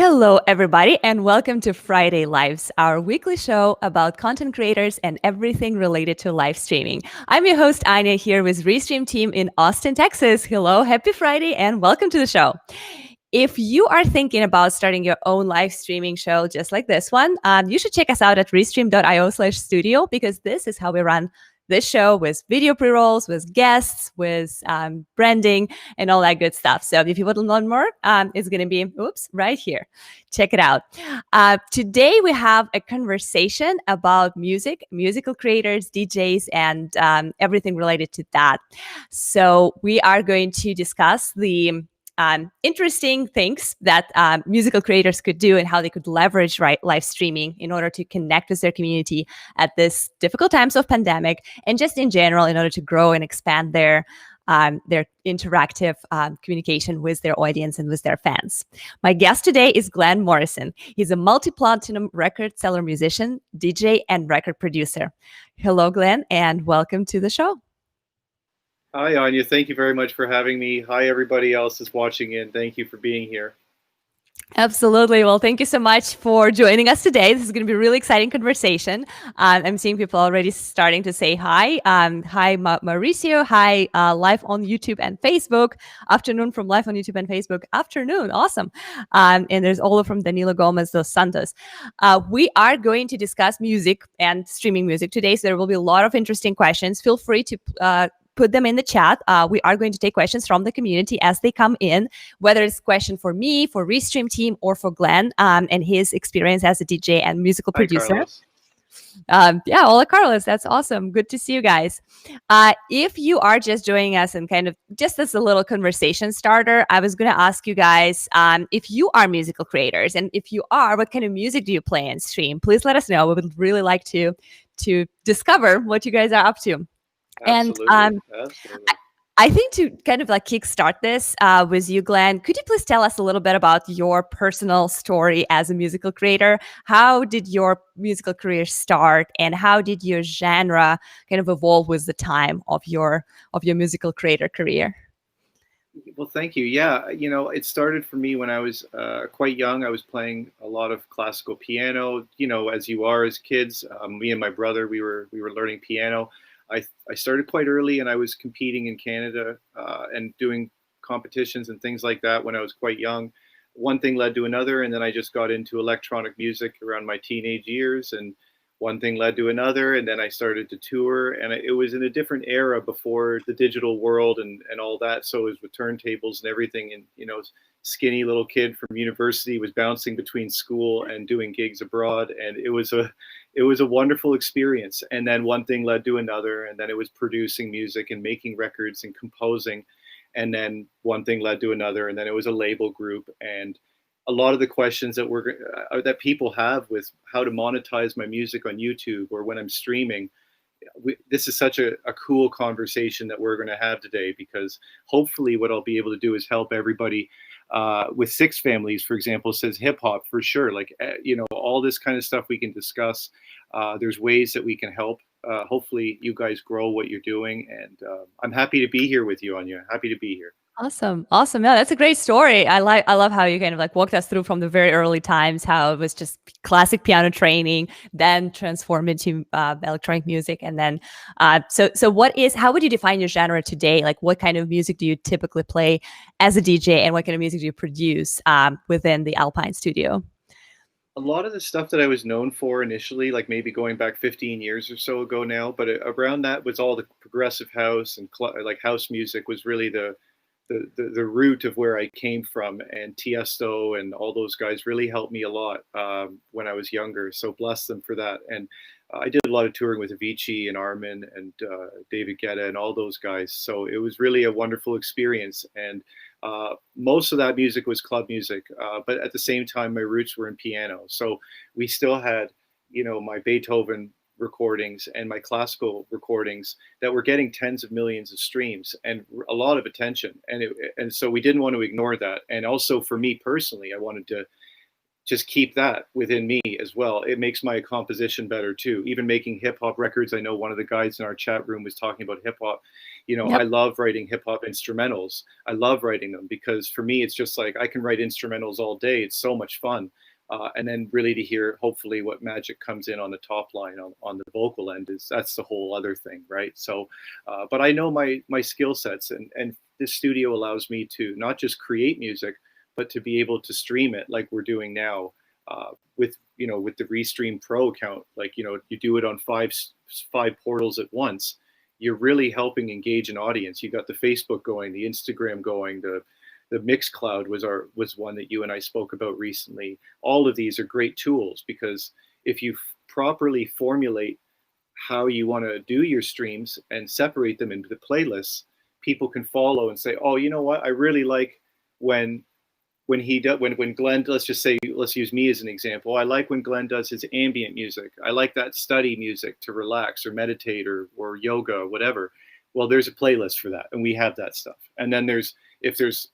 Hello, everybody, and welcome to Friday Lives, our weekly show about content creators and everything related to live streaming. I'm your host, Anya, here with Restream team in Austin, Texas. Hello, happy Friday, and welcome to the show. If you are thinking about starting your own live streaming show just like this one, you should check us out at restream.io/studio because this is how we run this show with video pre-rolls, with guests, with branding, and all that good stuff. So if you want to learn more, it's going to be, right here. Check it out. Today we have a conversation about music, musical creators, DJs, and everything related to that. So we are going to discuss the interesting things that musical creators could do and how they could leverage live streaming in order to connect with their community at this difficult times of pandemic, and just in general in order to grow and expand their interactive communication with their audience and with their fans. My guest today is Glenn Morrison. He's a multi-platinum record seller, musician, DJ, and record producer. Hello, Glenn, and welcome to the show. Hi, Anya. Thank you very much for having me. Hi, everybody else that's watching in. Thank you for being here. Absolutely. Well, thank you so much for joining us today. This is going to be a really exciting conversation. I'm seeing people already starting to say hi. Hi, Mauricio. Hi, live on YouTube and Facebook. Afternoon from live on YouTube and Facebook. Afternoon. Awesome. And there's Ola from Danilo Gomez dos Santos. We are going to discuss music and streaming music today. So there will be a lot of interesting questions. Feel free to put them in the chat. We are going to take questions from the community as they come in, whether it's a question for me, for Restream team, or for Glenn and his experience as a DJ and musical producer. Hola, Carlos. That's awesome. Good to see you guys. If you are just joining us and kind of just as a little conversation starter, I was going to ask you guys if you are musical creators, and if you are, what kind of music do you play and stream? Please let us know. We would really like to discover what you guys are up to. Absolutely. And I think to kind of like kickstart this with you, Glenn, could you please tell us a little bit about your personal story as a musical creator? How did your musical career start, and how did your genre kind of evolve with the time of your musical creator career? Well, thank you. Yeah, it started for me when I was quite young. I was playing a lot of classical piano. As you are as kids. Me and my brother, we were learning piano. I started quite early, and I was competing in Canada and doing competitions and things like that when I was quite young. One thing led to another, and then I just got into electronic music around my teenage years, and one thing led to another, and then I started to tour, and it was in a different era before the digital world and all that. So it was with turntables and everything, and skinny little kid from university was bouncing between school and doing gigs abroad, and it was a wonderful experience. And then one thing led to another, and then it was producing music and making records and composing, and then one thing led to another, and then it was a label group. And a lot of the questions that people have with how to monetize my music on YouTube or when I'm streaming, this is such a cool conversation that we're going to have today, because hopefully what I'll be able to do is help everybody with Six Families, for example, says hip hop for sure. Like, all this kind of stuff we can discuss. There's ways that we can help. Hopefully you guys grow what you're doing. And I'm happy to be here with you, Anya. Happy to be here. Awesome. Yeah, that's a great story. I love how you kind of like walked us through from the very early times, how it was just classic piano training, then transformed into electronic music. And then, so how would you define your genre today? Like, what kind of music do you typically play as a DJ, and what kind of music do you produce within the Alpine studio? A lot of the stuff that I was known for initially, like maybe going back 15 years or so ago now, but around that was all the progressive house and like house music was really the root of where I came from, and Tiesto and all those guys really helped me a lot when I was younger. So bless them for that. And I did a lot of touring with Avicii and Armin and David Guetta and all those guys. So it was really a wonderful experience. And most of that music was club music, but at the same time, my roots were in piano. So we still had, my Beethoven recordings and my classical recordings that were getting tens of millions of streams and a lot of attention. And so we didn't want to ignore that. And also for me personally, I wanted just keep that within me as well. It makes my composition better too. Even making hip hop records, I know one of the guys in our chat room was talking about hip hop. I Yep. love writing hip hop instrumentals. I love writing them because for me, it's just like I can write instrumentals all day. It's so much fun. And then really to hear hopefully what magic comes in on the top line on the vocal end that's the whole other thing, right? So, but I know my skill sets, and this studio allows me to not just create music, but to be able to stream it like we're doing now, with the Restream Pro account. Like, you do it on five portals at once. You're really helping engage an audience. You got the Facebook going, the Instagram going, the Mixcloud was one that you and I spoke about recently. All of these are great tools because if you properly formulate how you want to do your streams and separate them into the playlists, people can follow and say, oh, you know what? I really like when when Glenn, let's use me as an example. I like when Glenn does his ambient music. I like that study music to relax or meditate or yoga or whatever. Well, there's a playlist for that, and we have that stuff. And then if there's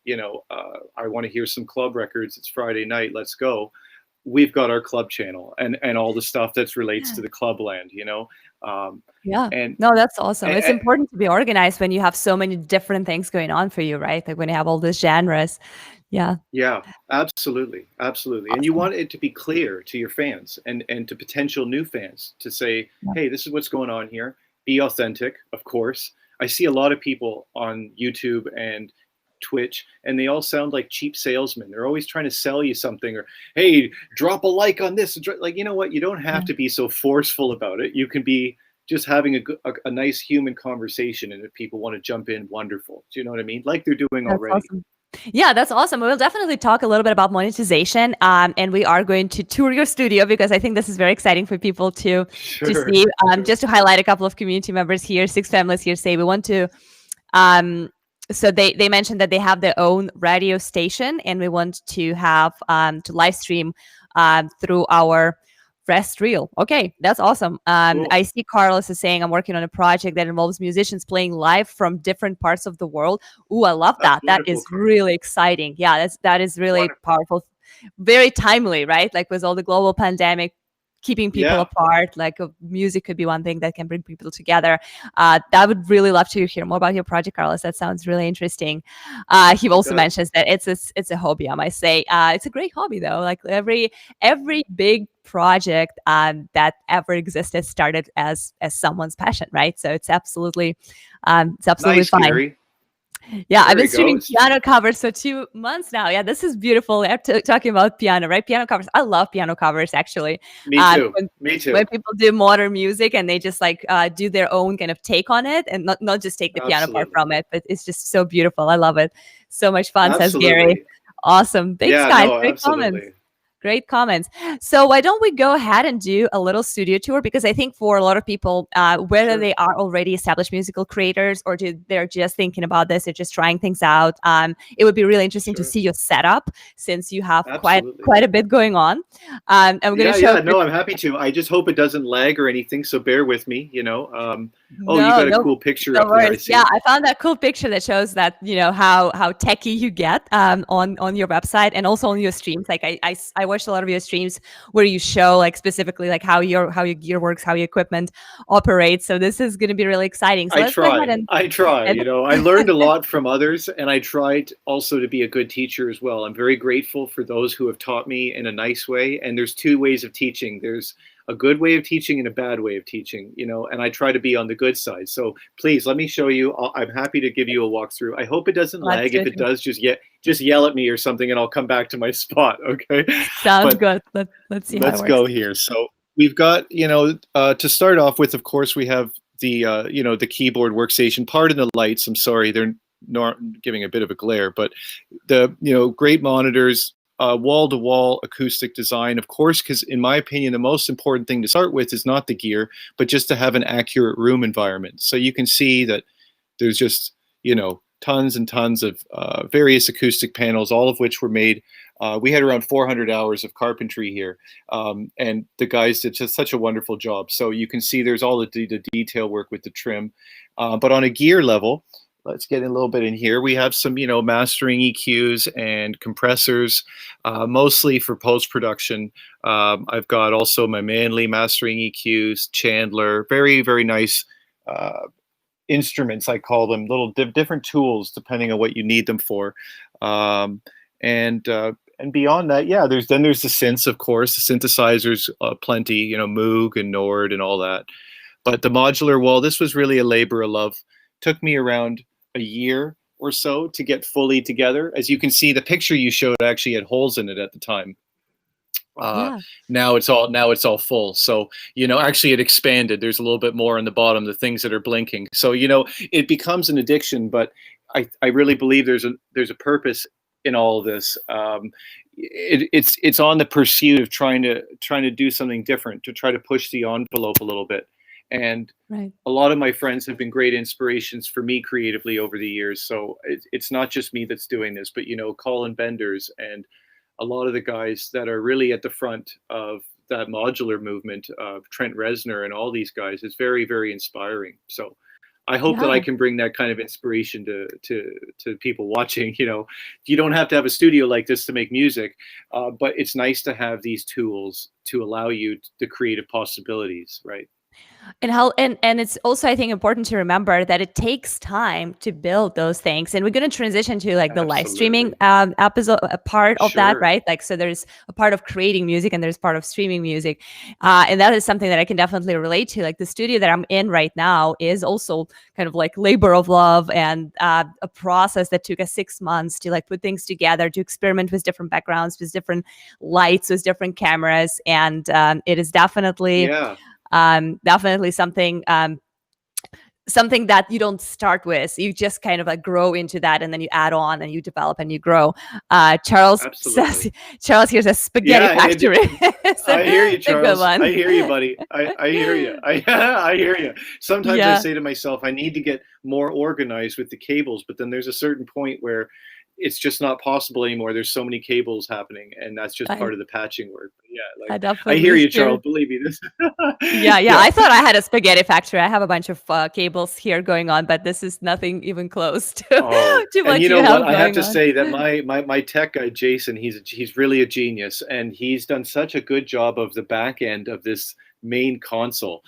I want to hear some club records. It's Friday night. Let's go. We've got our club channel and all the stuff that relates to the club land. Yeah. And No, that's awesome. It's and, important to be organized when you have so many different things going on for you, right? Like when you have all these genres. Yeah. Yeah, absolutely. Absolutely. And you Awesome. want it to be clear to your fans and to potential new fans to say, Yeah. hey, this is what's going on here. Be authentic, of course. I see a lot of people on YouTube and Twitch, and they all sound like cheap salesmen. They're always trying to sell you something, or, hey, drop a like on this. Like, you know what? You don't have Yeah. to be so forceful about it. You can be just having a nice human conversation. And if people want to jump in, wonderful. Do you know what I mean? Like they're doing That's already. awesome. Yeah, that's awesome. We'll definitely talk a little bit about monetization, and we are going to tour your studio because I think this is very exciting for people to Sure. see. Sure. Just to highlight a couple of community members here, Six Families here say we want to. So they mentioned that they have their own radio station, and we want to have to live stream through our Restream. Okay, that's awesome. Cool. I see Carlos is saying I'm working on a project that involves musicians playing live from different parts of the world. Ooh, I love That's that. That wonderful, is Carl. really exciting. Yeah, that is really Wonderful. powerful, very timely, right? Like with all the global pandemic keeping people Yeah. apart, like music could be one thing that can bring people together. I would really love to hear more about your project, Carlos. That sounds really interesting. He It also does. mentions that it's a hobby. I might say it's a great hobby though. Like every big project that ever existed started as someone's passion, right? So it's absolutely Nice, fine. Gary. Yeah, I've There been he streaming goes. piano covers for 2 months now. Yeah, this is beautiful. I'm talking about piano, right? Piano covers. I love piano covers actually. Me too. When Me when too. people do modern music and they just like do their own kind of take on it and not just take the piano part Absolutely. from it, but it's just so beautiful. I love it. So much fun, says Gary. Absolutely. Awesome. Thanks, Yeah, guys. no, Great comments. absolutely. Great comments. So why don't we go ahead and do a little studio tour? Because I think for a lot of people, whether Sure. they are already established musical creators or they're just thinking about this, they're just trying things out, it would be really interesting to Sure. see your setup since you have quite Absolutely. quite a bit going on. And we're going Yeah, to show. yeah. No, I'm happy to. I just hope it doesn't lag or anything, so bear with me, Oh, you No, got a no, cool picture no up there, I worries. Yeah, see. I found that cool picture that shows that how techy you get on your website and also on your streams. Like I watched a lot of your streams where you show like specifically like how your gear works, how your equipment operates. So this is going to be really exciting. So I let's go ahead try. I try. and I learned a lot from others, and I tried also to be a good teacher as well. I'm very grateful for those who have taught me in a nice way. And there's two ways of teaching. There's a good way of teaching and a bad way of teaching, and I try to be on the good side. So please let me show you. I'm happy to give you a walkthrough. I hope it doesn't let's lag. do If it. it does, just yell at me or something, and I'll come back to my spot. Okay. Sounds But good. Let's see how it let's works. go here. So we've got, to start off with, of course, we have the keyboard workstation. Pardon the lights. I'm sorry, they're not giving a bit of a glare, but the great monitors, wall-to-wall acoustic design, of course, because in my opinion, the most important thing to start with is not the gear, but just to have an accurate room environment. So you can see that there's just tons and tons of various acoustic panels, all of which were made. We had around 400 hours of carpentry here, and the guys did just such a wonderful job. So you can see there's all the detail work with the trim. But on a gear level, let's get a little bit in here. We have some, mastering EQs and compressors, mostly for post-production. I've got also my Manley mastering EQs, Chandler, very, very nice instruments, I call them, little different tools depending on what you need them for. And beyond that, yeah, there's the synths, of course, the synthesizers, plenty, Moog and Nord and all that. But the modular wall, this was really a labor of love. Took me around a year or so to get fully together. As you can see, the picture you showed actually had holes in it at the time. Yeah. Now it's all full. So, actually it expanded. There's a little bit more on the bottom, the things that are blinking. So, it becomes an addiction, but I really believe there's a purpose in all of this. It's on the pursuit of trying to do something different, to try to push the envelope a little bit. And Right. a lot of my friends have been great inspirations for me creatively over the years. So it's not just me that's doing this, but Colin Benders and a lot of the guys that are really at the front of that modular movement, Trent Reznor and all these guys, is very, very inspiring. So I hope that I can bring that kind of inspiration to people watching. You don't have to have a studio like this to make music, but it's nice to have these tools to allow you the creative possibilities, right? And it's also, I think, important to remember that it takes time to build those things, and we're going to transition to like the live streaming episode part of that, right? Like, so there's a part of creating music and there's part of streaming music, and that is something that I can definitely relate to. Like, the studio that I'm in right now is also kind of like labor of love, and a process that took us 6 months to like put things together, to experiment with different backgrounds, with different lights, with different cameras, and it is definitely definitely something that you don't start with. You just kind of like grow into that, and then you add on and you develop and you grow. Charles says, Charles here's a spaghetti factory. I hear you, Charles. I hear you, buddy. I hear you. I hear you. Sometimes I say to myself, I need to get more organized with the cables, but then there's a certain point where it's just not possible anymore. There's so many cables happening, and that's just part of the patching work. But yeah, like, I hear you, Charles. Believe me, this. Yeah. I thought I had a spaghetti factory. I have a bunch of cables here going on, but this is nothing even close to, to what you have going I have to on. say that my tech guy Jason, he's really a genius, and he's done such a good job of the back end of this main console.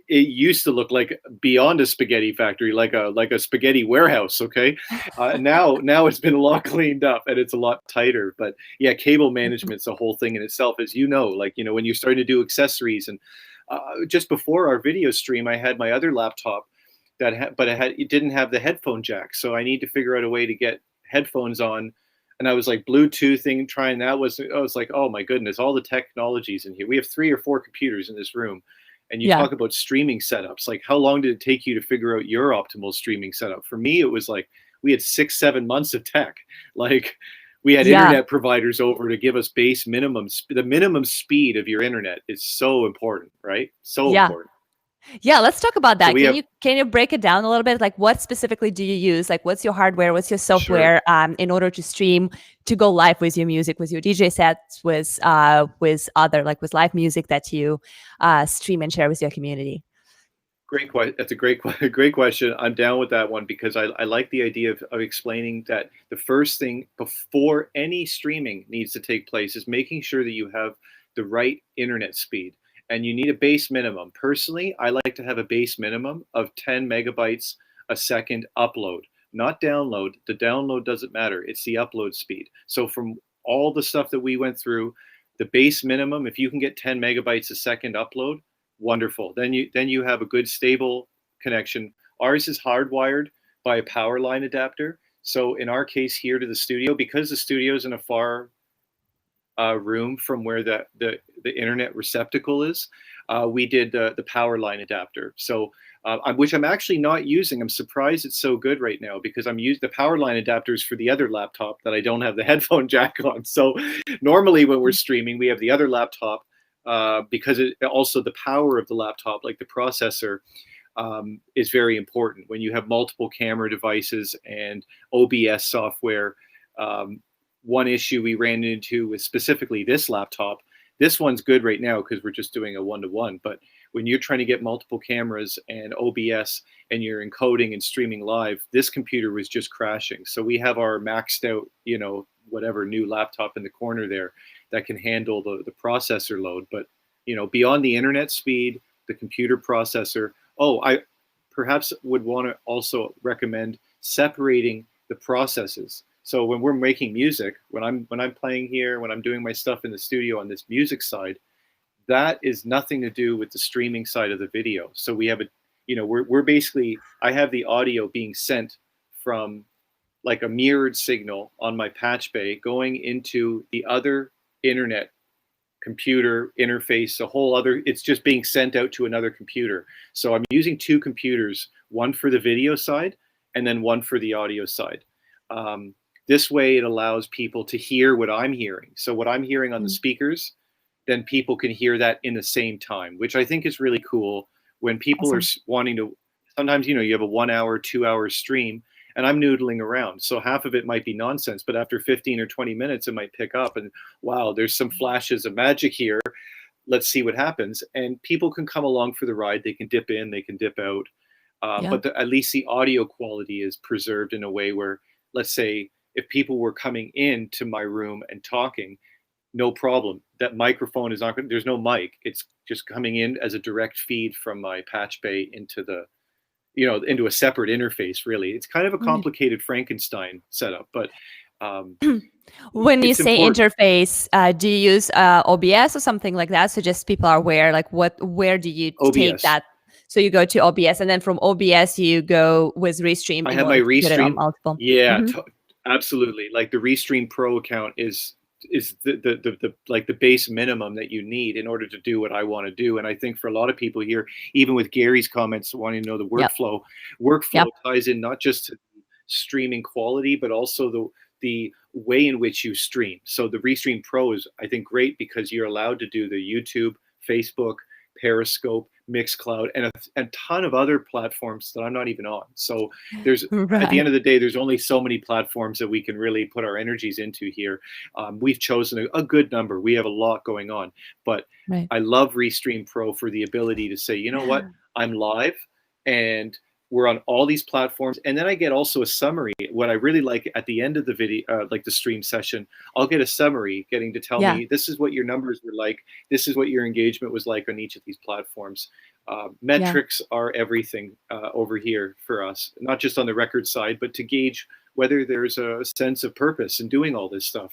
It used to look like beyond a spaghetti factory, like a spaghetti warehouse. Okay, now it's been a lot cleaned up and it's a lot tighter. But yeah, cable management's a whole thing in itself, as you know. Like, when you're starting to do accessories, and just before our video stream, I had my other laptop but it didn't have the headphone jack, so I need to figure out a way to get headphones on. And I was like Bluetoothing, trying that. I was like, oh my goodness, all the technologies in here. We have 3 or 4 computers in this room. And you talk about streaming setups. Like, how long did it take you to figure out your optimal streaming setup? For me, it was like we had 6-7 months of tech. Like, we had internet providers over to give us base minimum. The minimum speed of your internet is so important, right? So important. Yeah, let's talk about that. So can you break it down a little bit? Like, what specifically do you use? Like, what's your hardware? What's your software in order to stream, to go live with your music, with your DJ sets, with other, like with live music that you stream and share with your community? Great question. That's a great question. I'm down with that one because I like the idea of explaining that the first thing before any streaming needs to take place is making sure that you have the right internet speed. And you need a base minimum. Personally, I like to have a base minimum of 10 megabytes a second upload, not download. The download doesn't matter. It's the upload speed. So from all the stuff that we went through, the base minimum, if you can get 10 megabytes a second upload, wonderful. Then you have a good stable connection. Ours is hardwired by a power line adapter. So in our case here to the studio, because the studio's in a far room from where the internet receptacle is, we did the power line adapter. So which I'm actually not using. I'm surprised it's so good right now because I'm using the power line adapters for the other laptop that I don't have the headphone jack on. So normally when we're streaming, we have the other laptop because also the power of the laptop, like the processor, is very important when you have multiple camera devices and OBS software. One issue we ran into with specifically this laptop, this one's good right now because we're just doing a 1-to-1, but when you're trying to get multiple cameras and OBS and you're encoding and streaming live, this computer was just crashing. So we have our maxed out, whatever new laptop in the corner there that can handle the processor load. But, beyond the internet speed, the computer processor, I perhaps would want to also recommend separating the processes. So when we're making music, when I'm playing here, when I'm doing my stuff in the studio on this music side, that is nothing to do with the streaming side of the video. So we have we're basically, I have the audio being sent from like a mirrored signal on my patch bay going into the other internet computer interface, it's just being sent out to another computer. So I'm using two computers, one for the video side and then one for the audio side. This way it allows people to hear what I'm hearing. So what I'm hearing on the speakers, then people can hear that in the same time, which I think is really cool when people are wanting to, sometimes, you have a 1 hour, 2 hour stream and I'm noodling around. So half of it might be nonsense, but after 15 or 20 minutes, it might pick up and wow, there's some flashes of magic here. Let's see what happens. And people can come along for the ride. They can dip in, they can dip out. But at least the audio quality is preserved in a way where, let's say, if people were coming into my room and talking, no problem. That microphone is not, there's no mic. It's just coming in as a direct feed from my patch bay into into a separate interface, really. It's kind of a complicated Frankenstein setup, but when you say important. Interface, do you use OBS or something like that? So just people are aware, like where do you OBS. Take that? So you go to OBS and then from OBS you go with Restream. I have my Restream. Multiple. Yeah, absolutely. Like the Restream Pro account is the like the base minimum that you need in order to do what I want to do. And I think for a lot of people here, even with Gary's comments wanting to know the workflow ties in not just to streaming quality, but also the way in which you stream. So the Restream Pro is, I think, great because you're allowed to do the YouTube, Facebook, Periscope, Mixcloud, and a ton of other platforms that I'm not even on. So there's at the end of the day, there's only so many platforms that we can really put our energies into here. We've chosen a good number. We have a lot going on, but I love Restream Pro for the ability to say, you know what, I'm live and we're on all these platforms. And then I get also a summary. What I really like at the end of the video, like the stream session, I'll get a summary getting to tell me, this is what your numbers were like. This is what your engagement was like on each of these platforms. Metrics are everything over here for us, not just on the record side, but to gauge whether there's a sense of purpose in doing all this stuff.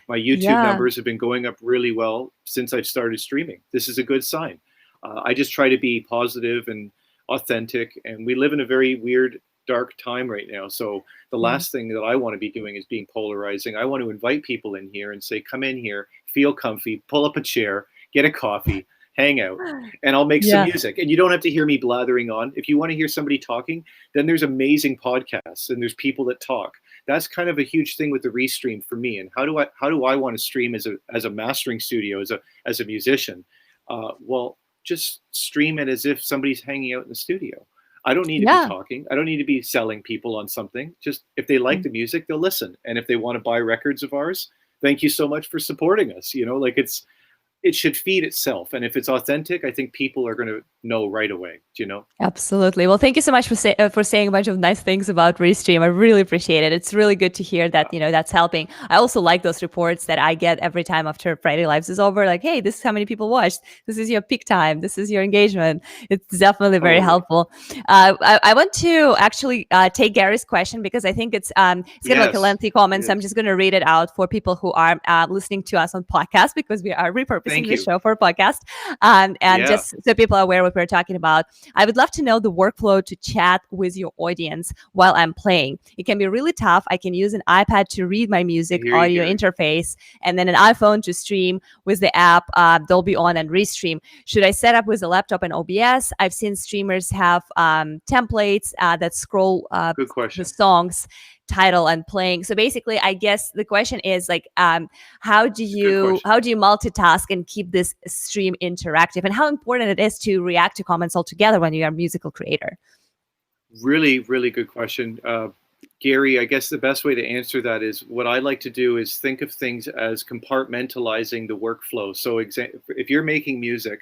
My YouTube numbers have been going up really well since I've started streaming. This is a good sign. I just try to be positive and authentic, and we live in a very weird, dark time right now. So the last thing that I want to be doing is being polarizing. I want to invite people in here and say, come in here, feel comfy, pull up a chair, get a coffee, hang out, and I'll make some music. And you don't have to hear me blathering on. If you want to hear somebody talking, then there's amazing podcasts and there's people that talk. That's kind of a huge thing with the Restream for me. And how do I want to stream as a mastering studio, as a musician? Well, just stream it as if somebody's hanging out in the studio. I don't need to be talking. I don't need to be selling people on something. Just if they like the music, they'll listen. And if they want to buy records of ours, thank you so much for supporting us. Like it should feed itself. And if it's authentic, I think people are going to know right away, Absolutely. Well, thank you so much for saying a bunch of nice things about Restream. I really appreciate it. It's really good to hear that, that's helping. I also like those reports that I get every time after Friday Lives is over. Like, hey, this is how many people watched. This is your peak time. This is your engagement. It's definitely very helpful. I want to actually take Gary's question because I think it's kind of like a lengthy comment. So I'm just going to read it out for people who are listening to us on podcast because we are repurposing the show for a podcast. And just so people are aware what we're talking about, I would love to know the workflow to chat with your audience while I'm playing. It can be really tough. I can use an iPad to read my music audio interface and then an iPhone to stream with the app Dolby On and Restream. Should I set up with a laptop and OBS? I've seen streamers have templates that scroll the songs title and playing. So basically, I guess the question is like, how do you multitask and keep this stream interactive, and how important it is to react to comments altogether when you are a musical creator? Really, really good question. Gary, I guess the best way to answer that is what I like to do is think of things as compartmentalizing the workflow. So if you're making music,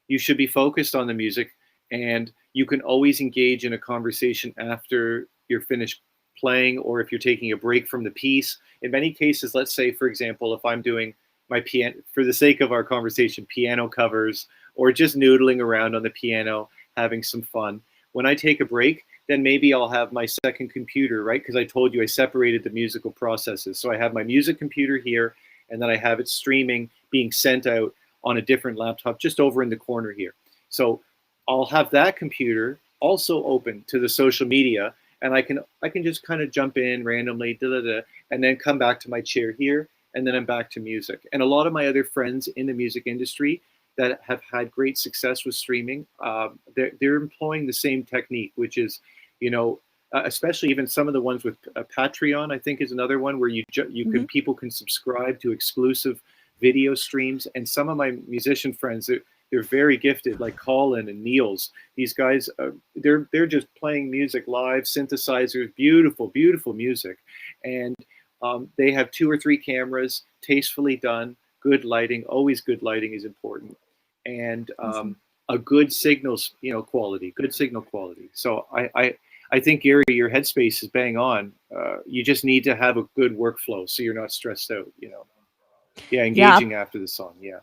you should be focused on the music, and you can always engage in a conversation after you're finished playing, or if you're taking a break from the piece. In many cases, let's say, for example, if I'm doing my piano, for the sake of our conversation, piano covers, or just noodling around on the piano, having some fun. When I take a break, then maybe I'll have my second computer, right? Because I told you I separated the musical processes. So I have my music computer here, and then I have it streaming, being sent out on a different laptop just over in the corner here. So I'll have that computer also open to the social media, and I can just kind of jump in randomly, and then come back to my chair here, and then I'm back to music. And a lot of my other friends in the music industry that have had great success with streaming, they're employing the same technique, which is, you know, especially even some of the ones with Patreon, I think is another one where Mm-hmm. people can subscribe to exclusive video streams. And some of my musician friends, they're very gifted, like Colin and Niels. These guys, they're just playing music live, synthesizers, beautiful, beautiful music, and they have 2 or 3 cameras, tastefully done, good lighting. Always good lighting is important, and Awesome. a good signals, quality, good signal quality. So I think, Gary, your headspace is bang on. You just need to have a good workflow so you're not stressed out. Yeah, Yeah, engaging after the song. Yeah.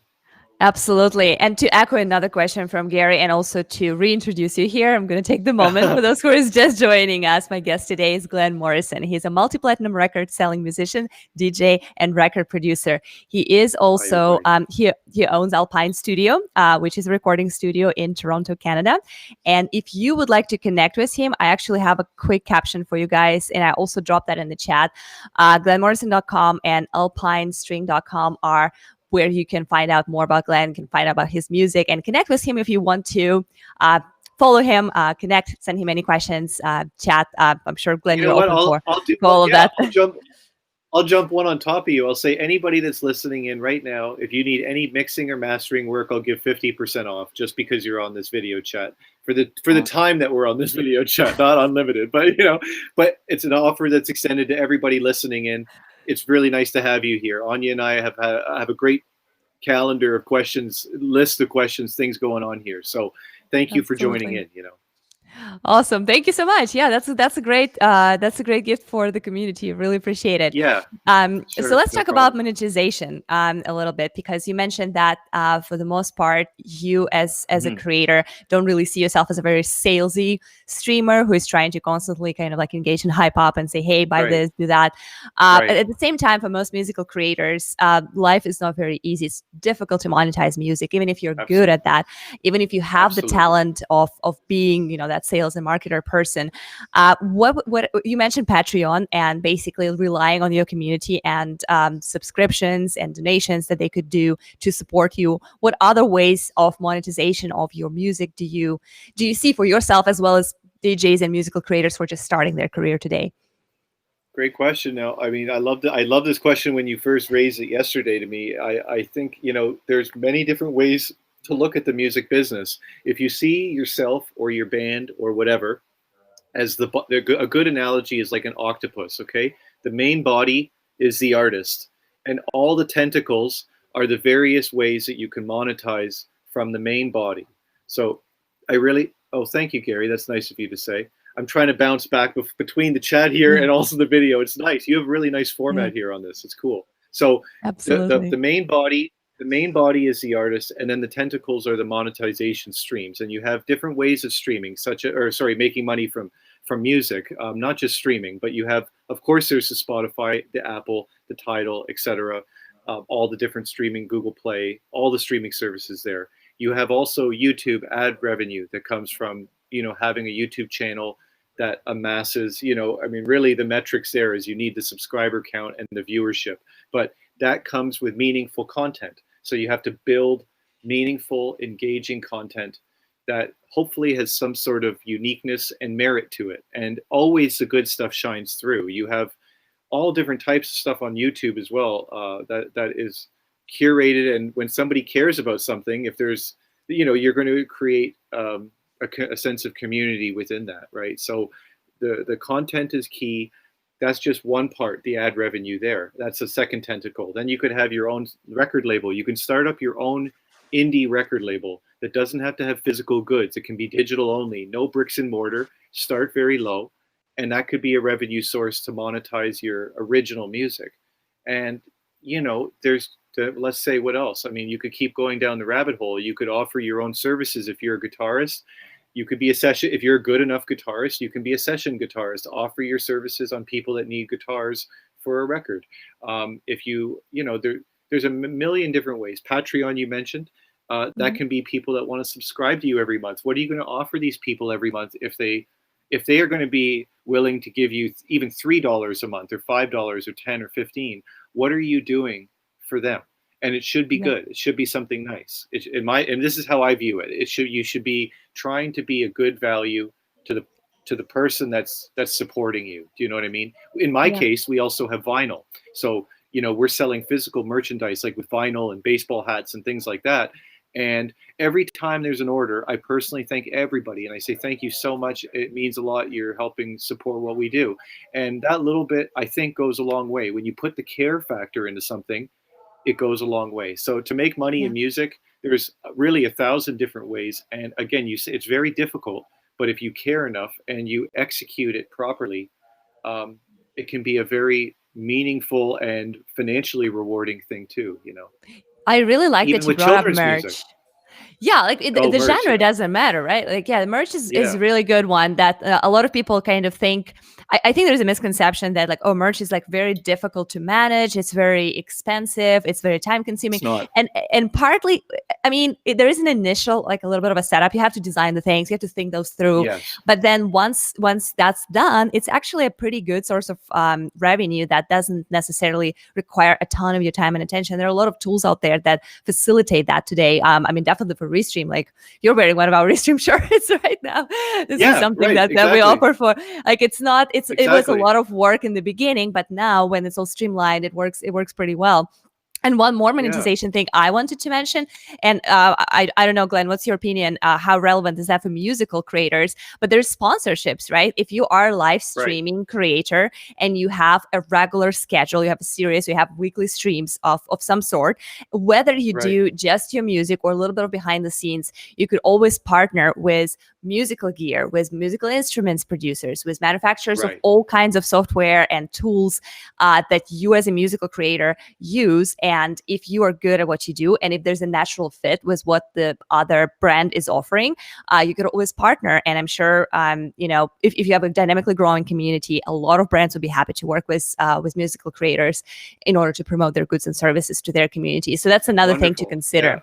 absolutely. And to echo another question from Gary, and also to reintroduce you here, I'm going to take the moment for those who are just joining us. My guest today is Glenn Morrison. He's a multi-platinum record selling musician, DJ, and record producer. He is Hi, also everybody. he owns Alpine Studio, which is a recording studio in Toronto, Canada. And if you would like to connect with him, I actually have a quick caption for you guys, and I also dropped that in the chat. GlennMorrison.com and AlpineString.com are where you can find out more about Glenn, can find out about his music, and connect with him if you want to. Follow him, connect, send him any questions, chat. I'm sure, Glenn, You you're know what? open I'll do for one. all of Yeah, that. I'll jump one on top of you. I'll say anybody that's listening in right now, if you need any mixing or mastering work, I'll give 50% off just because you're on this video chat for the time that we're on this video chat. Not unlimited, but but it's an offer that's extended to everybody listening in. It's really nice to have you here. Anya and I have a great calendar of questions, list of questions, things going on here. So thank you for joining Absolutely. in. Awesome. Thank you so much. Yeah, that's a great gift for the community. Really appreciate it. Yeah, So sure, let's no talk about problem. monetization a little bit, because you mentioned that for the most part, you as a Hmm. creator don't really see yourself as a very salesy streamer who is trying to constantly kind of like engage in hype up and say, hey, buy Right, this, do that. right, At the same time, for most musical creators, life is not very easy. It's difficult to monetize music, even if you're good absolutely, at that, even if you have the absolutely. talent of being, that sales and marketer person. What you mentioned Patreon and basically relying on your community and subscriptions and donations that they could do to support you. What other ways of monetization of your music do you see for yourself, as well as DJs and musical creators who are just starting their career today? Great question. Now, I mean, I love this question when you first raised it yesterday to me. I think, there's many different ways to look at the music business. If you see yourself or your band or whatever as a good analogy is like an octopus. Okay, the main body is the artist, and all the tentacles are the various ways that you can monetize from the main body. So I really, oh, thank you, Gary, that's nice of you to say. I'm trying to bounce back between the chat here Yeah, and also the video. It's nice, you have a really nice yeah, format here on this. It's cool. So the absolutely. main body, the main body is the artist, and then the tentacles are the monetization streams. And you have different ways of streaming, making money from music, not just streaming, but you have, of course, there's the Spotify, the Apple, the Tidal, etc., all the different streaming, Google Play, all the streaming services there. You have also YouTube ad revenue that comes from, having a YouTube channel that amasses, I mean, really the metrics there is you need the subscriber count and the viewership, but that comes with meaningful content. So you have to build meaningful, engaging content that hopefully has some sort of uniqueness and merit to it. And always the good stuff shines through. You have all different types of stuff on YouTube as well, that is curated. And when somebody cares about something, if there's, you're going to create a sense of community within that, right? So the content is key. That's just one part, the ad revenue there. That's the second tentacle. Then you could have your own record label. You can start up your own indie record label that doesn't have to have physical goods. It can be digital only, no bricks and mortar, start very low, and that could be a revenue source to monetize your original music. And, there's, let's say, what else? I mean, you could keep going down the rabbit hole. You could offer your own services if you're a guitarist. You could be a session, if you're a good enough guitarist, you can be a session guitarist, offer your services on people that need guitars for a record. If there's a million different ways. Patreon, you mentioned, that can be people that want to subscribe to you every month. What are you going to offer these people every month if they are going to be willing to give you even $3 a month or $5 or 10 or 15? What are you doing for them? And it should be good. It should be something nice. And this is how I view it. You should be trying to be a good value to the person that's supporting you. Do you know what I mean? In my case, we also have vinyl. So, we're selling physical merchandise like with vinyl and baseball hats and things like that. And every time there's an order, I personally thank everybody. And I say, thank you so much. It means a lot. You're helping support what we do. And that little bit, I think, goes a long way. When you put the care factor into something, it goes a long way. So to make money in music, there's really 1,000 different ways. And again, you say it's very difficult, but if you care enough and you execute it properly, it can be a very meaningful and financially rewarding thing too, I really like even that you with brought up children's merch. music. Yeah, like the Merch, genre doesn't matter, right? Like, the merch is Yeah. a really good one that a lot of people kind of think. I think there's a misconception that, like, oh, merch is like very difficult to manage. It's very expensive. It's very time consuming. It's not. And partly, I mean, there is an initial, like, a little bit of a setup. You have to design the things. You have to think those through. Yes. But then once that's done, it's actually a pretty good source of revenue that doesn't necessarily require a ton of your time and attention. There are a lot of tools out there that facilitate that today. I mean, definitely for Restream, like, you're wearing one of our Restream shirts right now. This is something that we offer for, like, it was a lot of work in the beginning, but now when it's all streamlined, it works pretty well. And one more monetization thing I wanted to mention, and I don't know, Glenn, what's your opinion? How relevant is that for musical creators? But there's sponsorships, right? If you are a live streaming creator and you have a regular schedule, you have a series, you have weekly streams of some sort, whether you do just your music or a little bit of behind the scenes, you could always partner with musical gear, with musical instruments producers, with manufacturers of all kinds of software and tools that you as a musical creator use. And if you are good at what you do, and if there's a natural fit with what the other brand is offering, you could always partner. And I'm sure, if you have a dynamically growing community, a lot of brands would be happy to work with musical creators in order to promote their goods and services to their community. So that's another thing to consider. Yeah.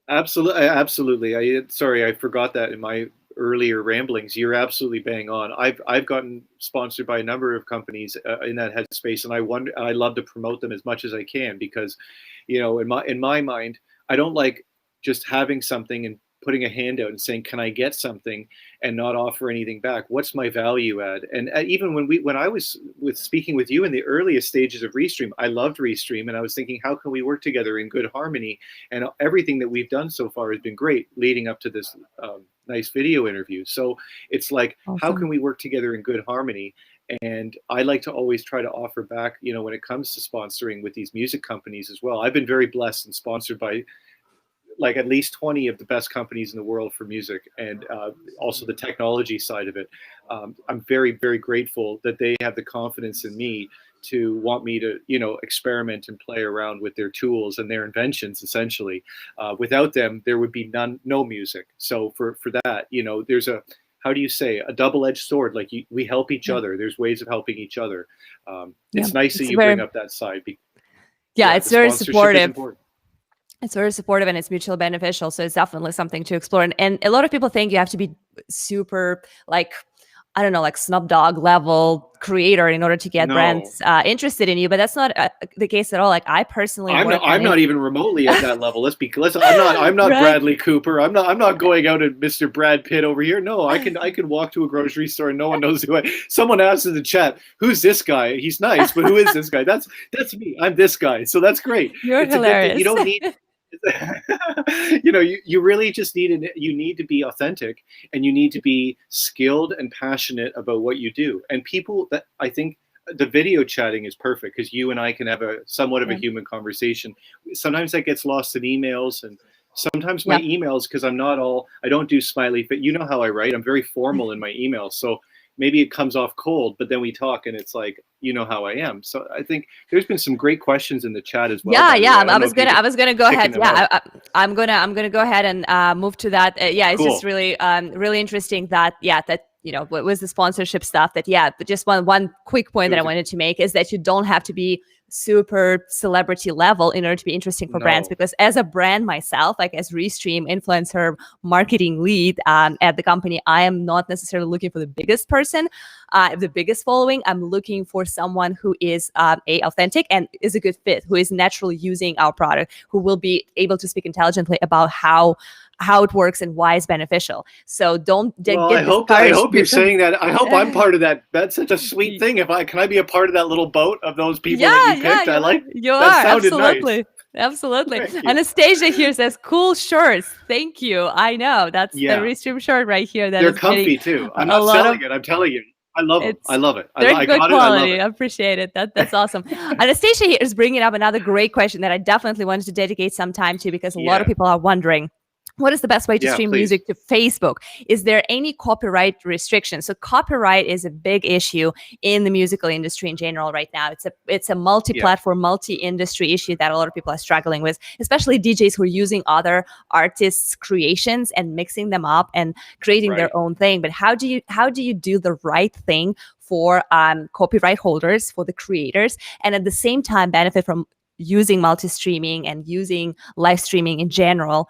Absolutely. I forgot that in my earlier ramblings. You're absolutely bang on. I've gotten sponsored by a number of companies in that headspace, and I love to promote them as much as I can because, in my mind, I don't like just having something and putting a hand out and saying, can I get something, and not offer anything back? What's my value add? And even when I was speaking with you in the earliest stages of Restream, I loved Restream, and I was thinking, how can we work together in good harmony? And everything that we've done so far has been great, leading up to this nice video interview. So it's like, how can we work together in good harmony? And I like to always try to offer back, when it comes to sponsoring with these music companies as well. I've been very blessed and sponsored by like at least 20 of the best companies in the world for music, and also the technology side of it. I'm very, very grateful that they have the confidence in me to want me to, experiment and play around with their tools and their inventions, essentially. Without them, there would be no music. So for that, there's how do you say, a double-edged sword. Like we help each other. There's ways of helping each other. It's nice that you bring up that side. It's very supportive. It's very supportive and it's mutually beneficial. So it's definitely something to explore. And a lot of people think you have to be super, like, I don't know, like Snoop Dogg level creator in order to get brands interested in you, but that's not the case at all. Like, I personally, I'm not even remotely at that level. I'm not Bradley Cooper. I'm not going out at Mr. Brad Pitt over here. No, I can walk to a grocery store and no one knows who someone asked in the chat, who's this guy? He's nice, but who is this guy? That's me. I'm this guy. So that's great. It's hilarious. You don't need you really just you need to be authentic, and you need to be skilled and passionate about what you do. And people, that I think the video chatting is perfect because you and I can have somewhat of a human conversation. Sometimes that gets lost in emails, and Sometimes my Yeah. emails, because I don't do smiley, but you know how I write. I'm very formal in my emails. So maybe it comes off cold, but then we talk and it's like, you know how I am. So I think there's been some great questions in the chat as well, Yeah, by the yeah. way. I don't know if you I could was gonna go chicken ahead. them out. Yeah, I'm gonna go ahead and move to that. Yeah, it's just Cool. really really interesting that that what was the sponsorship stuff that but just one quick point that I wanted to make is that you don't have to be super celebrity level in order to be interesting for brands, No. because as a brand myself, like as Restream influencer marketing lead at the company, I am not necessarily looking for the biggest person, the biggest following. I'm looking for someone who is authentic and is a good fit, who is naturally using our product, who will be able to speak intelligently about how it works and why it's beneficial. So don't get discouraged. I hope you're saying that. I hope I'm part of that. That's such a sweet thing. Can I be a part of that little boat of those people that you picked? Yeah, I like you that. are Sounded absolutely. nice. Absolutely. Thank you. Anastasia here says, cool shirts. Thank you. I know. That's the Yeah. Restream shirt right here. That They're is getting comfy too. I'm a not lot of selling it. I'm telling you. I love them. I love it. they're I good got it. I love quality. it. I appreciate it. That's awesome. Anastasia here is bringing up another great question that I definitely wanted to dedicate some time to, because a lot of people are wondering, what is the best way to stream music to Facebook? Is there any copyright restrictions? So copyright is a big issue in the musical industry in general right now. It's a multi-platform, multi-industry issue that a lot of people are struggling with, especially DJs who are using other artists' creations and mixing them up and creating their own thing. But how do you do the right thing for copyright holders, for the creators, and at the same time benefit from using multi-streaming and using live streaming in general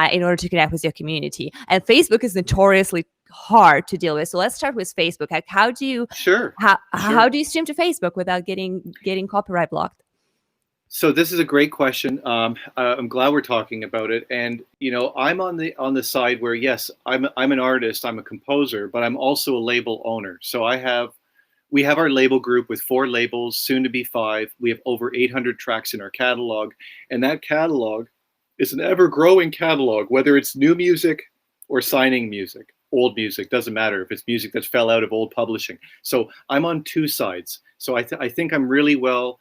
in order to connect with your community? And Facebook is notoriously hard to deal with. So let's start with Facebook. Like, how do you how do you stream to Facebook without getting copyright blocked? So this is a great question. I'm glad we're talking about it. And I'm on the side where, yes, I'm an artist, I'm a composer, but I'm also a label owner. So we have our label group with 4 labels, soon to be 5. We have over 800 tracks in our catalog, and that catalog is an ever-growing catalog, whether it's new music or signing music. Old music, doesn't matter if it's music that fell out of old publishing. So I'm on 2 sides. So I think I'm really well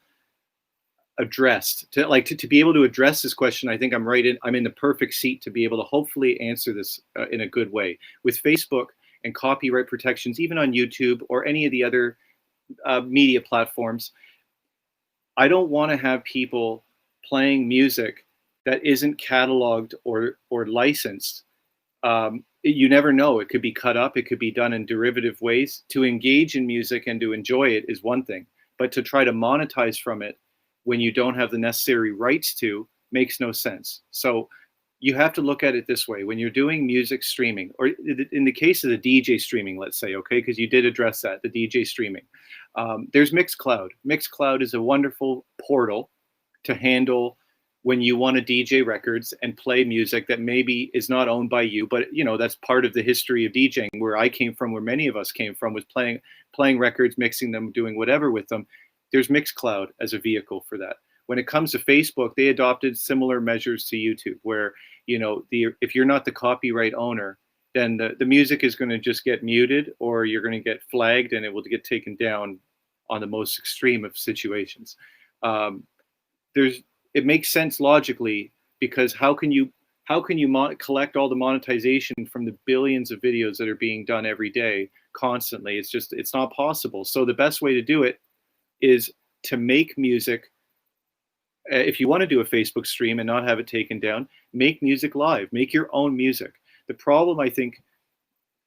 addressed to be able to address this question. I think I'm in the perfect seat to be able to hopefully answer this in a good way. With Facebook and copyright protections, even on YouTube or any of the other media platforms, I don't want to have people playing music that isn't cataloged or licensed. You never know. It could be cut up. It could be done in derivative ways. To engage in music and to enjoy it is one thing, but to try to monetize from it when you don't have the necessary rights to makes no sense. So you have to look at it this way. When you're doing music streaming, or in the case of the DJ streaming, let's say, okay, because you did address that, the DJ streaming, there's Mixcloud. Mixcloud is a wonderful portal to handle when you want to DJ records and play music that maybe is not owned by you, but that's part of the history of DJing. Where I came from, where many of us came from, was playing records, mixing them, doing whatever with them. There's Mixcloud as a vehicle for that. When it comes to Facebook, they adopted similar measures to YouTube, where if you're not the copyright owner, then the music is going to just get muted, or you're going to get flagged, and it will get taken down on the most extreme of situations. It makes sense logically, because how can you collect all the monetization from the billions of videos that are being done every day constantly? It's not possible. So the best way to do it is to make music. If you want to do a Facebook stream and not have it taken down, make music live, make your own music. The problem, I think,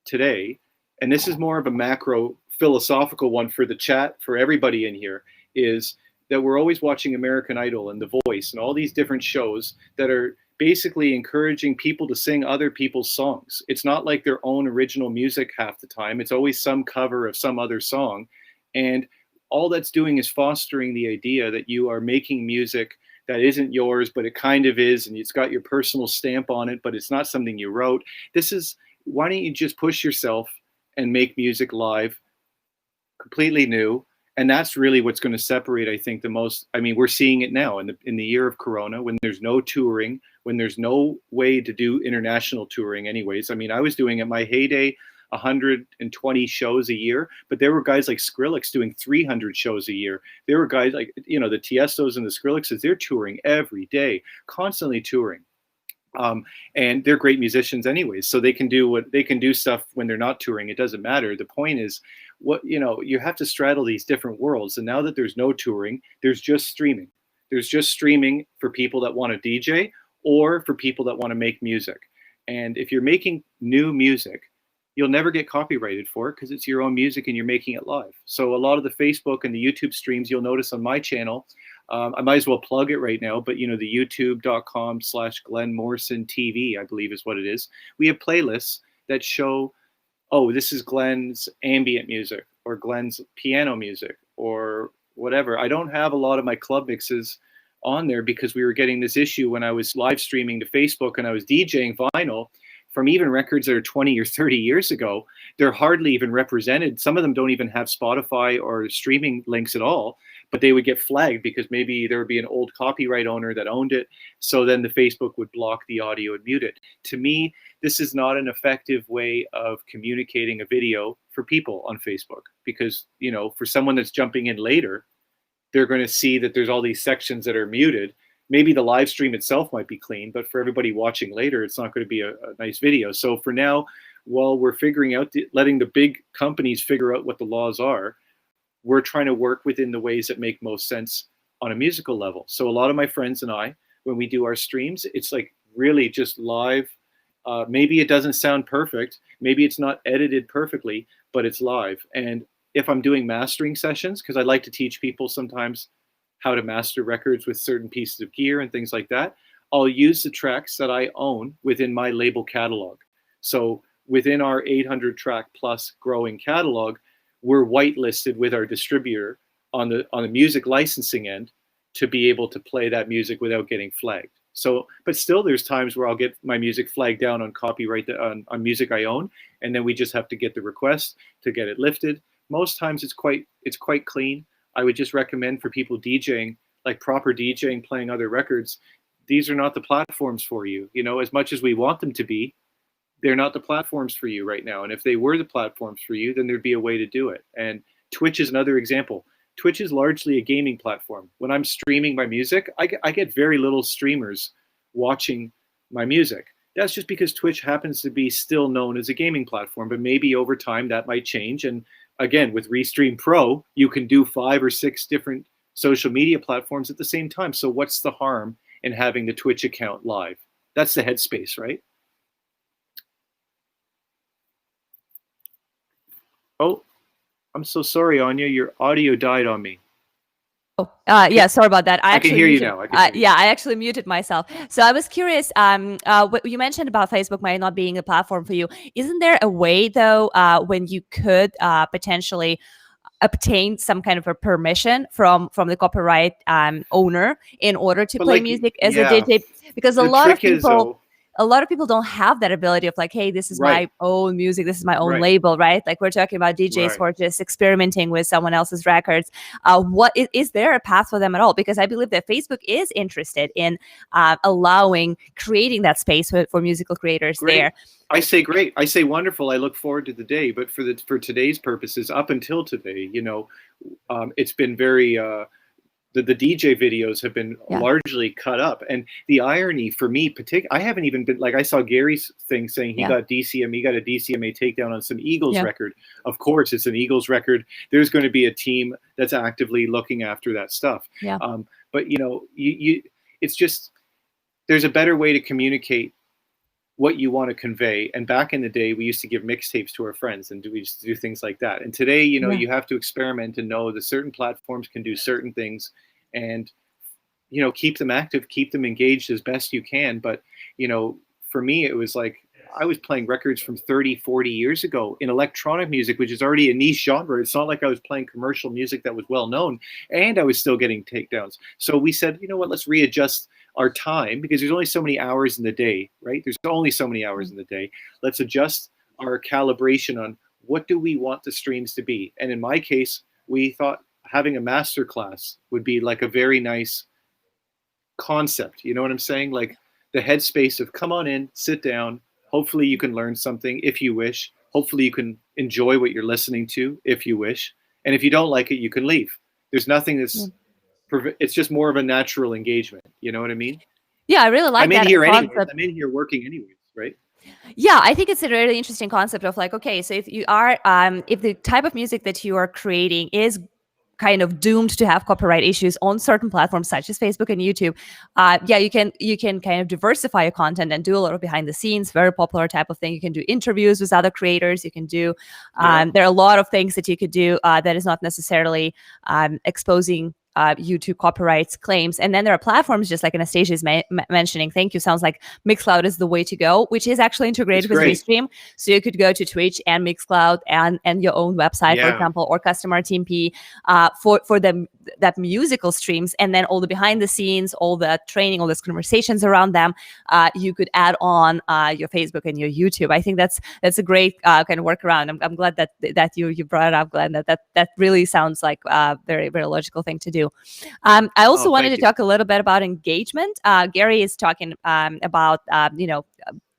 today, and this is more of a macro philosophical one for the chat, for everybody in here, is that we're always watching American Idol and The Voice and all these different shows that are basically encouraging people to sing other people's songs. It's not like their own original music half the time. It's always some cover of some other song. And all that's doing is fostering the idea that you are making music that isn't yours, but it kind of is, and it's got your personal stamp on it, but it's not something you wrote. Why don't you just push yourself and make music live, completely new? And that's really what's going to separate, I think, the most. I mean, we're seeing it now in the year of Corona, when there's no touring, when there's no way to do international touring anyways. I mean, I was doing, at my heyday, 120 shows a year, but there were guys like Skrillex doing 300 shows a year. There were guys like, the Tiestos and the Skrillexes, they're touring every day, constantly touring. And they're great musicians anyways, so they can do stuff when they're not touring. It doesn't matter. The point is, you have to straddle these different worlds. And now that there's no touring, there's just streaming. There's just streaming for people that want to DJ or for people that want to make music. And if you're making new music, you'll never get copyrighted for it because it's your own music and you're making it live. So a lot of the Facebook and the YouTube streams you'll notice on my channel, I might as well plug it right now, but the youtube.com/Glenn Morrison TV, I believe is what it is. We have playlists that show, oh, this is Glenn's ambient music or Glenn's piano music or whatever. I don't have a lot of my club mixes on there because we were getting this issue when I was live streaming to Facebook and I was DJing vinyl from even records that are 20 or 30 years ago. They're hardly even represented. Some of them don't even have Spotify or streaming links at all, but they would get flagged because maybe there would be an old copyright owner that owned it. So then the Facebook would block the audio and mute it. To me, this is not an effective way of communicating a video for people on Facebook because, for someone that's jumping in later, they're going to see that there's all these sections that are muted. Maybe the live stream itself might be clean, but for everybody watching later, it's not going to be a nice video. So for now, while we're figuring out, letting the big companies figure out what the laws are, we're trying to work within the ways that make most sense on a musical level. So a lot of my friends and I, when we do our streams, it's like really just live. Maybe it doesn't sound perfect. Maybe it's not edited perfectly, but it's live. And if I'm doing mastering sessions, because I like to teach people sometimes how to master records with certain pieces of gear and things like that, I'll use the tracks that I own within my label catalog. So within our 800 track plus growing catalog, we're whitelisted with our distributor on the music licensing end to be able to play that music without getting flagged. So, but still there's times where I'll get my music flagged down on copyright on music I own, and then we just have to get the request to get it lifted. Most times it's quite clean. I would just recommend for people DJing, like proper DJing, playing other records, these are not the platforms for you. As much as we want them to be, they're not the platforms for you right now. And if they were the platforms for you, then there'd be a way to do it. And Twitch is another example. Twitch is largely a gaming platform. When I'm streaming my music, I get very little streamers watching my music. That's just because Twitch happens to be still known as a gaming platform, but maybe over time that might change. And again, with Restream Pro, you can do 5 or 6 different social media platforms at the same time. So what's the harm in having the Twitch account live? That's the headspace, right? Oh, I'm so sorry, Anya. Your audio died on me. Oh, yeah, sorry about that. I can hear you now. Yeah, I actually muted myself. So I was curious, what you mentioned about Facebook might not being a platform for you. Isn't there a way, though, when you could potentially obtain some kind of a permission from the copyright owner in order to play music as a DJ? Because a lot of people don't have that ability of like, hey, this is my own music, this is my own label, right? Like we're talking about DJs who are just experimenting with someone else's records. Is there a path for them at all? Because I believe that Facebook is interested in creating that space for musical creators there. I say great. I say wonderful. I look forward to the day. But for today's purposes, up until today, it's been very. The DJ videos have been largely cut up. And the irony for me, I haven't even been, like I saw Gary's thing saying he got a DCMA takedown on some Eagles record. Of course, it's an Eagles record. There's going to be a team that's actively looking after that stuff. Yeah. But, it's just, there's a better way to communicate what you want to convey. And back in the day, we used to give mixtapes to our friends and we used to do things like that. And today, you have to experiment and know that certain platforms can do certain things and, keep them active, keep them engaged as best you can. But, for me, it was like, I was playing records from 30, 40 years ago in electronic music, which is already a niche genre. It's not like I was playing commercial music that was well known, and I was still getting takedowns. So we said, you know what, let's readjust our time because there's only so many hours in the day, right? There's only so many hours in the day. Let's adjust our calibration on what do we want the streams to be. And in my case, we thought having a master class would be like a very nice concept. You know what I'm saying? Like the headspace of come on in, sit down. Hopefully you can learn something if you wish. Hopefully you can enjoy what you're listening to if you wish. And if you don't like it, you can leave. There's nothing that's, it's just more of a natural engagement. You know what I mean? Yeah, I really like I'm in that here anyways. concept. I'm in here working anyways, right? Yeah, I think it's a really interesting concept of like, okay, so if you are, if the type of music that you are creating is kind of doomed to have copyright issues on certain platforms such as Facebook and YouTube, yeah, you can kind of diversify your content and do a lot of behind the scenes, very popular type of thing. You can do interviews with other creators. You can do, Yeah, there are a lot of things that you could do that is not necessarily exposing you to copyrights claims. And then there are platforms just like Anastasia is mentioning. Thank you. Sounds like Mixcloud is the way to go, which is actually it's integrated with great. Restream. So you could go to Twitch and Mixcloud and your own website, for Yeah, example, or customer TMP for them, that musical streams, and then all the behind the scenes, all the training, all these conversations around them, you could add on your Facebook and your YouTube. I think that's a great kind of workaround. I'm glad that you brought it up, Glenn. That really sounds like a very very logical thing to do. I oh, also wanted thank to you. talk a little bit about engagement. Gary is talking about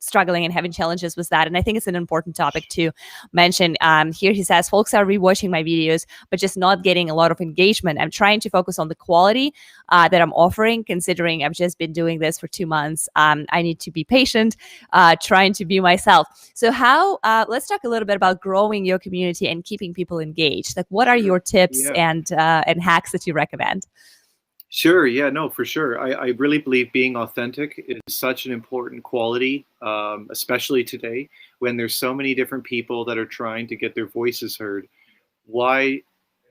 struggling and having challenges with that. And I think it's an important topic to mention. Here he says, folks are rewatching my videos, but just not getting a lot of engagement. I'm trying to focus on the quality that I'm offering, considering I've just been doing this for 2 months. I need to be patient, trying to be myself. So how, let's talk a little bit about growing your community and keeping people engaged. Like, what are your Sure. tips Yeah. and hacks that you recommend? Sure. Yeah. No, for sure. I really believe being authentic is such an important quality, especially today when there's so many different people that are trying to get their voices heard. Why,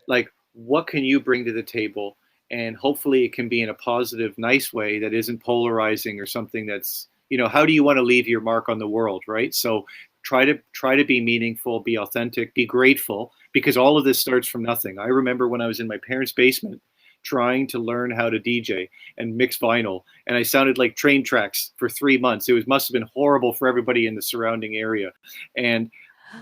like, what can you bring to the table? And hopefully it can be in a positive, nice way that isn't polarizing or something that's, how do you want to leave your mark on the world, right? So try to be meaningful, be authentic, be grateful, because all of this starts from nothing. I remember when I was in my parents' basement trying to learn how to DJ and mix vinyl, and I sounded like train tracks for 3 months. It must have been horrible for everybody in the surrounding area, and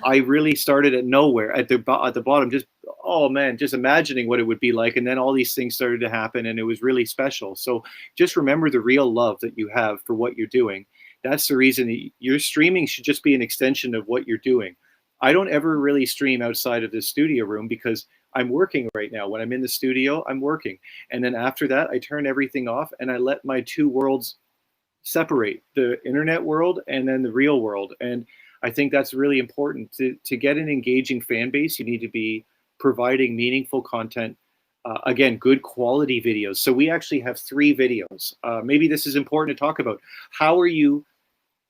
I really started at nowhere, at the bottom, just, oh man, just imagining what it would be like, and then all these things started to happen, and it was really special. So just remember the real love that you have for what you're doing. That's the reason your streaming should just be an extension of what you're doing. I don't ever really stream outside of the studio room because I'm working right now. When I'm in the studio, I'm working, and then after that, I turn everything off and I let my two worlds separate, the internet world and then the real world. And I think that's really important. To get an engaging fan base, you need to be providing meaningful content. Again, good quality videos. So we actually have 3 videos. Maybe this is important to talk about. How are you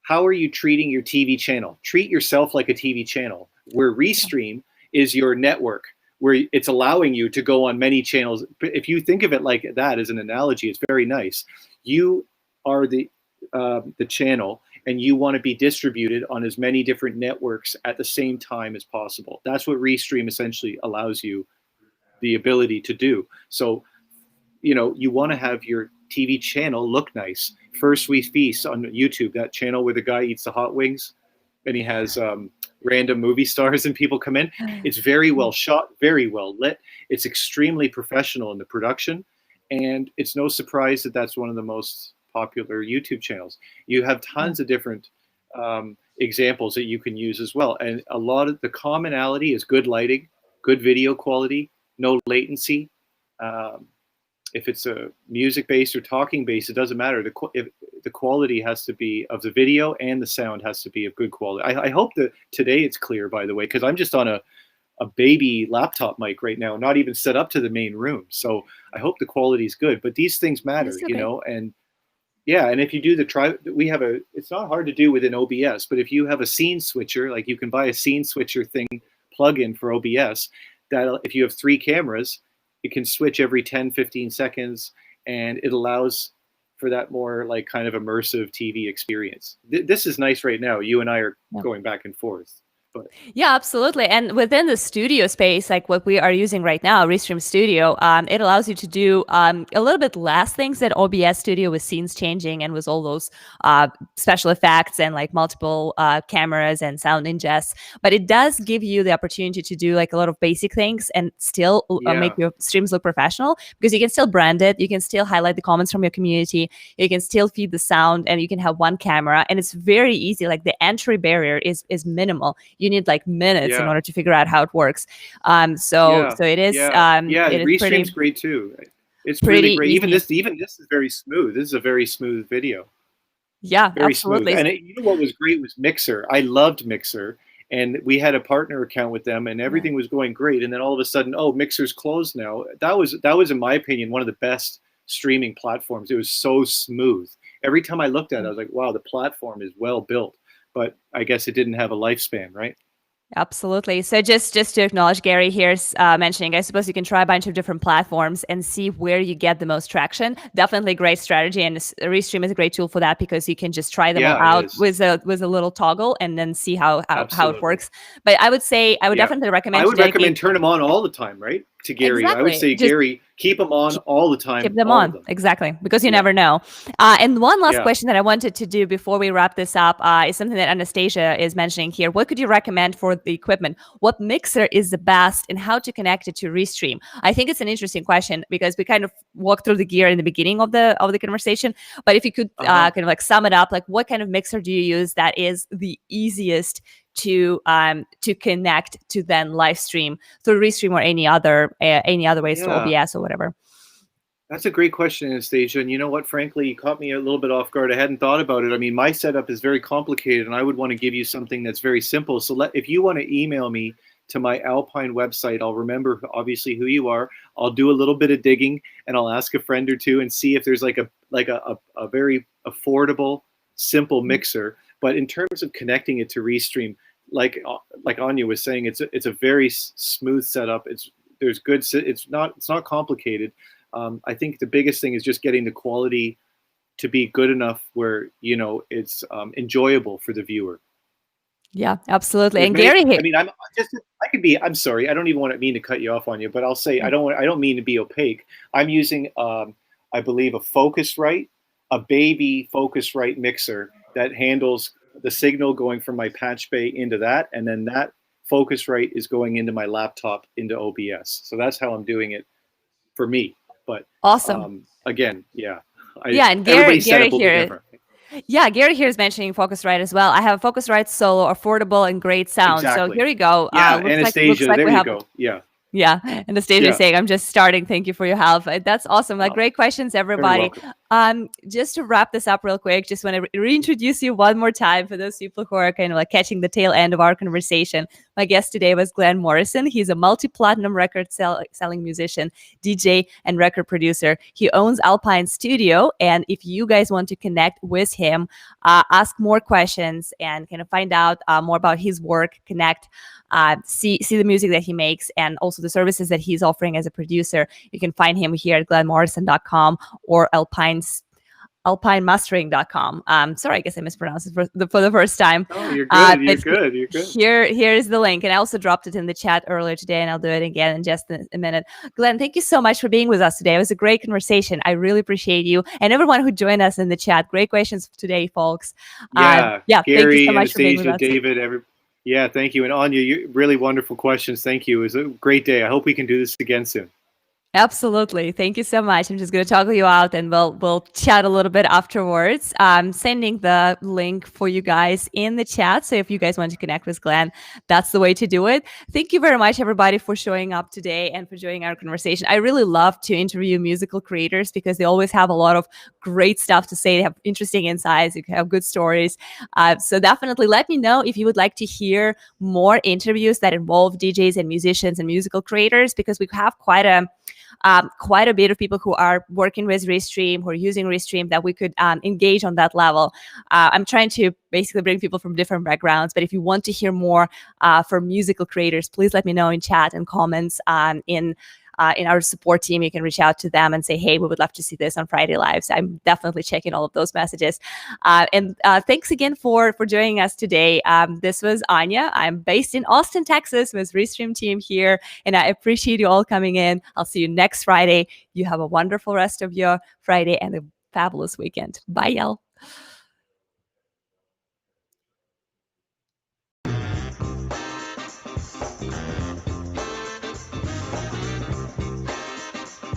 how are you treating your TV channel? Treat yourself like a TV channel, where Restream is your network, where it's allowing you to go on many channels. If you think of it like that as an analogy, it's very nice. You are the channel, and you want to be distributed on as many different networks at the same time as possible. That's what Restream essentially allows you the ability to do. So you want to have your TV channel look nice. First We Feast on YouTube, that channel where the guy eats the hot wings and he has random movie stars and people come in. It's very well shot, very well lit. It's extremely professional in the production. And it's no surprise that that's one of the most popular YouTube channels. You have tons of different examples that you can use as well. And a lot of the commonality is good lighting, good video quality, no latency. Um, if it's a music based or talking based, it doesn't matter. The quality has to be of the video, and the sound has to be of good quality. I hope that today it's clear, by the way, because I'm just on a baby laptop mic right now, not even set up to the main room. So I hope the quality is good. But these things matter, It's okay. and yeah, and if you do we have it's not hard to do within OBS, but if you have a scene switcher, like you can buy a scene switcher thing plug-in for OBS, that if you have 3 cameras, it can switch every 10, 15 seconds, and it allows for that more like kind of immersive TV experience. This is nice right now. You and I are Yeah. going back and forth, but Yeah, absolutely. And within the studio space, like what we are using right now, Restream Studio, it allows you to do a little bit less things than OBS Studio with scenes changing and with all those special effects and like multiple cameras and sound ingests. But it does give you the opportunity to do like a lot of basic things and still make yeah, your streams look professional, because you can still brand it. You can still highlight the comments from your community. You can still feed the sound, and you can have one camera, and it's very easy. Like the entry barrier is minimal. You need like minutes in yeah, order to figure out how it works. So yeah, so it is yeah, yeah. it is pretty. Restream's great too. It's really Pretty great. easy. Even this is very smooth. This is a very smooth video. Yeah, Very smooth. absolutely. And you know what was great was Mixer. I loved Mixer, and we had a partner account with them, and Yeah. everything was going great. And then all of a sudden, oh, Mixer's closed now. That was in my opinion one of the best streaming platforms. It was so smooth. Every time I looked at it, I was like, wow, the platform is well built. But I guess it didn't have a lifespan, right? Absolutely. So just to acknowledge Gary here's mentioning, I suppose you can try a bunch of different platforms and see where you get the most traction. Definitely a great strategy, and Restream is a great tool for that because you can just try them all Yeah, it out is. with a little toggle and then see how it Absolutely. works. But I would say I would Yeah. definitely I recommend would today. recommend turn them on all the time, right? To Gary. I would Exactly. say, Just Gary, keep them on all the keep time, them all of on. them. Exactly. Because you Yeah. never know. And one last Yeah. question that I wanted to do before we wrap this up is something that Anastasia is mentioning here. What could you recommend for the equipment? What mixer is the best and how to connect it to Restream? I think it's an interesting question because we kind of walked through the gear in the beginning of the conversation. But if you could Uh-huh. kind of like sum it up, like what kind of mixer do you use that is the easiest to connect to then live stream through Restream or any other ways to Yeah. OBS or whatever? That's a great question, Anastasia. And you know what? Frankly, you caught me a little bit off guard. I hadn't thought about it. I mean, my setup is very complicated, and I would want to give you something that's very simple. So if you want to email me to my Alpine website, I'll remember obviously who you are. I'll do a little bit of digging, and I'll ask a friend or two and see if there's like a very affordable, simple mixer. But in terms of connecting it to Restream, like Anya was saying, it's a very smooth setup. It's not complicated. I think the biggest thing is just getting the quality to be good enough where it's enjoyable for the viewer. Yeah, absolutely. There's And many. Gary here. I mean, I could be. I'm sorry. I don't even want to mean to cut you off on you, but I'll say I don't mean to be opaque. I'm using, I believe, a Focusrite, a baby Focusrite mixer that handles the signal going from my patch bay into that, and then that Focusrite is going into my laptop into OBS. So that's how I'm doing it for me. But Awesome. again, yeah, Yeah, and everybody's Gary setup will be here. different. Yeah, Gary here is mentioning Focusrite as well. I have a Focusrite Solo, affordable and great sound. So Exactly. here we go. Yeah, Looks Anastasia, like there we you have. go. Yeah, Yeah, and the stage is yeah. saying, "I'm just starting. Thank you for your help." That's awesome. Like Oh, great questions, very everybody. welcome. Just to wrap this up real quick, just want to reintroduce you one more time for those people who are kind of like catching the tail end of our conversation. My guest today was Glenn Morrison. He's a multi-platinum record selling musician, DJ, and record producer. He owns Alpine Studio, and if you guys want to connect with him, ask more questions and kind of find out more about his work, connect. See the music that he makes and also the services that he's offering as a producer. You can find him here at glennmorrison.com or alpinemastering.com. Sorry, I guess I mispronounced it for the first time. Oh, you're good. You're But good. You're good. here's the link. And I also dropped it in the chat earlier today, and I'll do it again in just a minute. Glenn, thank you so much for being with us today. It was a great conversation. I really appreciate you and everyone who joined us in the chat. Great questions today, folks. Yeah, Yeah, thank you so Gary, much for being with Anastasia, us. David, yeah, thank you. And Anya, you really wonderful questions. Thank you. It was a great day. I hope we can do this again soon. Absolutely. Thank you so much. I'm just going to toggle you out and we'll chat a little bit afterwards. I'm sending the link for you guys in the chat. So if you guys want to connect with Glenn, that's the way to do it. Thank you very much, everybody, for showing up today and for joining our conversation. I really love to interview musical creators because they always have a lot of great stuff to say. They have interesting insights, they have good stories. So definitely let me know if you would like to hear more interviews that involve DJs and musicians and musical creators, because we have quite a bit of people who are working with Restream, who are using Restream, that we could engage on that level. I'm trying to basically bring people from different backgrounds, but if you want to hear more from musical creators, please let me know in chat and comments in our support team. You can reach out to them and say, hey, we would love to see this on Friday Lives. I'm definitely checking all of those messages. And thanks again for joining us today. This was Anya. I'm based in Austin, Texas with Restream team here, and I appreciate you all coming in. I'll see you next Friday. You have a wonderful rest of your Friday and a fabulous weekend. Bye, y'all.